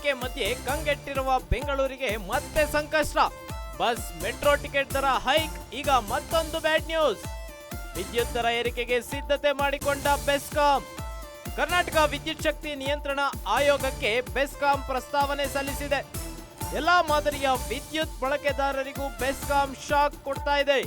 ಏರಿಕೆ ಮಧ್ಯೆ ಕಂಗೆಟ್ಟಿರುವ ಬೆಂಗಳೂರಿಗೆ ಮತ್ತೆ ಸಂಕಷ್ಟ. ಬಸ್ ಮೆಟ್ರೋ ಟಿಕೆಟ್ ದರ ಹೈಕ್, ಈಗ ಮತ್ತೊಂದು ಬ್ಯಾಡ್ ನ್ಯೂಸ್. ವಿದ್ಯುತ್ ದರ ಏರಿಕೆಗೆ ಸಿದ್ಧತೆ ಮಾಡಿಕೊಂಡ ಬೆಸ್ಕಾಂ. ಕರ್ನಾಟಕ ವಿದ್ಯುತ್ ಶಕ್ತಿ ನಿಯಂತ್ರಣ ಆಯೋಗಕ್ಕೆ ಬೆಸ್ಕಾಂ ಪ್ರಸ್ತಾವನೆ ಸಲ್ಲಿಸಿದೆ. ಎಲ್ಲಾ ಮಾದರಿಯ ವಿದ್ಯುತ್ ಬಳಕೆದಾರರಿಗೂ ಬೆಸ್ಕಾಂ ಶಾಕ್ ಕೊಡ್ತಾ ಇದೆ.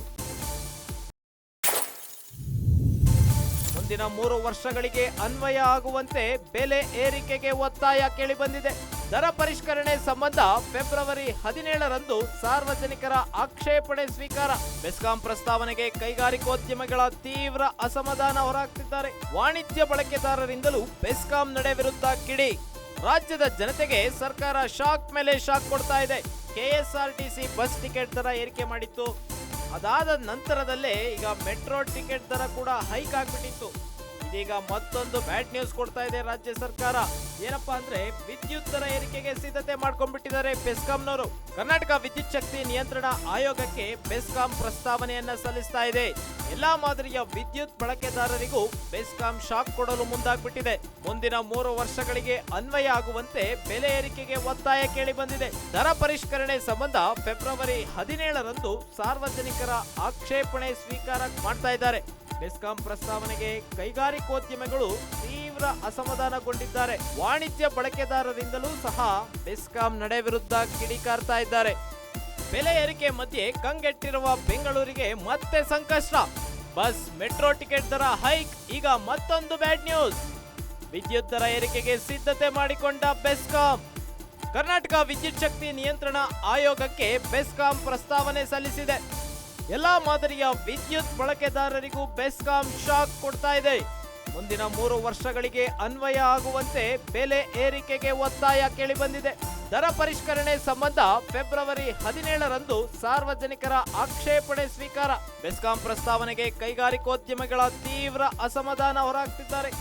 ಮುಂದಿನ 3 ವರ್ಷಗಳಿಗೆ ಅನ್ವಯ ಆಗುವಂತೆ ಬೆಲೆ ಏರಿಕೆಗೆ ಒತ್ತಾಯ ಕೇಳಿಬಂದಿದೆ. ದರ ಪರಿಷ್ಕರಣೆ ಸಂಬಂಧ ಫೆಬ್ರವರಿ 17ರಂದು ಸಾರ್ವಜನಿಕರ ಆಕ್ಷೇಪಣೆ ಸ್ವೀಕಾರ. ಬೆಸ್ಕಾಂ ಪ್ರಸ್ತಾವನೆಗೆ ಕೈಗಾರಿಕೋದ್ಯಮಿಗಳ ತೀವ್ರ ಅಸಮಾಧಾನ ಹೊರಹಾಕ್ತಿದ್ದಾರೆ. ವಾಣಿಜ್ಯ ಬಳಕೆದಾರರಿಂದಲೂ ಬೆಸ್ಕಾಂ ನಡೆ ವಿರುದ್ಧ ಕಿಡಿ. ರಾಜ್ಯದ ಜನತೆಗೆ ಸರ್ಕಾರ ಶಾಕ್ ಮೇಲೆ ಶಾಕ್ ಕೊಡ್ತಾ ಇದೆ. ಕೆಎಸ್ಆರ್ಟಿಸಿ ಬಸ್ ಟಿಕೆಟ್ ದರ ಏರಿಕೆ ಮಾಡಿತ್ತು. ಅದಾದ ನಂತರದಲ್ಲೇ ಈಗ ಮೆಟ್ರೋ ಟಿಕೆಟ್ ದರ ಕೂಡ ಹೈಕ್ ಆಗ್ಬಿಟ್ಟಿತ್ತು. ಇದೀಗ ಮತ್ತೊಂದು ಬ್ಯಾಡ್ ನ್ಯೂಸ್ ಕೊಡ್ತಾ ಇದೆ ರಾಜ್ಯ ಸರ್ಕಾರ. ಏನಪ್ಪಾ ಅಂದ್ರೆ ವಿದ್ಯುತ್ ದರ ಏರಿಕೆಗೆ ಸಿದ್ಧತೆ ಮಾಡ್ಕೊಂಡ್ಬಿಟ್ಟಿದ್ದಾರೆ ಬೆಸ್ಕಾಂನವರು. ಕರ್ನಾಟಕ ವಿದ್ಯುತ್ ಶಕ್ತಿ ನಿಯಂತ್ರಣ ಆಯೋಗಕ್ಕೆ ಬೆಸ್ಕಾಂ ಪ್ರಸ್ತಾವನೆಯನ್ನ ಸಲ್ಲಿಸ್ತಾ ಇದೆ. ಎಲ್ಲಾ ಮಾದರಿಯ ವಿದ್ಯುತ್ ಬಳಕೆದಾರರಿಗೂ ಬೆಸ್ಕಾಂ ಶಾಕ್ ಕೊಡಲು ಮುಂದಾಗ್ಬಿಟ್ಟಿದೆ. ಮುಂದಿನ 3 ವರ್ಷಗಳಿಗೆ ಅನ್ವಯ ಆಗುವಂತೆ ಬೆಲೆ ಏರಿಕೆಗೆ ಒತ್ತಾಯ ಕೇಳಿ ಬಂದಿದೆ. ದರ ಪರಿಷ್ಕರಣೆ ಸಂಬಂಧ ಫೆಬ್ರವರಿ 17ರಂದು ಸಾರ್ವಜನಿಕರ ಆಕ್ಷೇಪಣೆ ಸ್ವೀಕಾರ ಮಾಡ್ತಾ ಇದ್ದಾರೆ. ಬೆಸ್ಕಾಂ ಪ್ರಸ್ತಾವನೆಗೆ ಕೈಗಾರಿಕೋದ್ಯಮಿಗಳು ತೀವ್ರ ಅಸಮಾಧಾನಗೊಂಡಿದ್ದಾರೆ. ವಾಣಿಜ್ಯ ಬಳಕೆದಾರರಿಂದಲೂ ಸಹ ಬೆಸ್ಕಾಂ ನಡೆ ವಿರುದ್ಧ ಕಿಡಿಕಾರ್ತಾ ಇದ್ದಾರೆ. ಬೆಲೆ ಏರಿಕೆ ಮಧ್ಯೆ ಕಂಗೆಟ್ಟಿರುವ ಬೆಂಗಳೂರಿಗೆ ಮತ್ತೆ ಸಂಕಷ್ಟ. ಬಸ್ ಮೆಟ್ರೋ ಟಿಕೆಟ್ ದರ ಹೈಕ್, ಈಗ ಮತ್ತೊಂದು ಬ್ಯಾಡ್ ನ್ಯೂಸ್. ವಿದ್ಯುತ್ ದರ ಏರಿಕೆಗೆ ಸಿದ್ಧತೆ ಮಾಡಿಕೊಂಡ ಬೆಸ್ಕಾಂ. ಕರ್ನಾಟಕ ವಿದ್ಯುತ್ ಶಕ್ತಿ ನಿಯಂತ್ರಣ ಆಯೋಗಕ್ಕೆ ಬೆಸ್ಕಾಂ ಪ್ರಸ್ತಾವನೆ ಸಲ್ಲಿಸಿದೆ. ಎಲ್ಲಾ ಮಾದರಿಯ ವಿದ್ಯುತ್ ಬಳಕೆದಾರರಿಗೂ ಬೆಸ್ಕಾಂ ಶಾಕ್ ಕೊಡ್ತಾ ಇದೆ. ಮುಂದಿನ 3 ವರ್ಷಗಳಿಗೆ ಅನ್ವಯ ಆಗುವಂತೆ ಬೆಲೆ ಏರಿಕೆಗೆ ಒತ್ತಾಯ ಕೇಳಿಬಂದಿದೆ. ದರ ಪರಿಷ್ಕರಣೆ ಸಂಬಂಧ ಫೆಬ್ರವರಿ 17ರಂದು ಸಾರ್ವಜನಿಕರ ಆಕ್ಷೇಪಣೆ ಸ್ವೀಕಾರ. ಬೆಸ್ಕಾಂ ಪ್ರಸ್ತಾವನೆಗೆ ಕೈಗಾರಿಕೋದ್ಯಮಿಗಳ ತೀವ್ರ ಅಸಮಾಧಾನ ಹೊರಹಾಕ್ತಿದ್ದಾರೆ.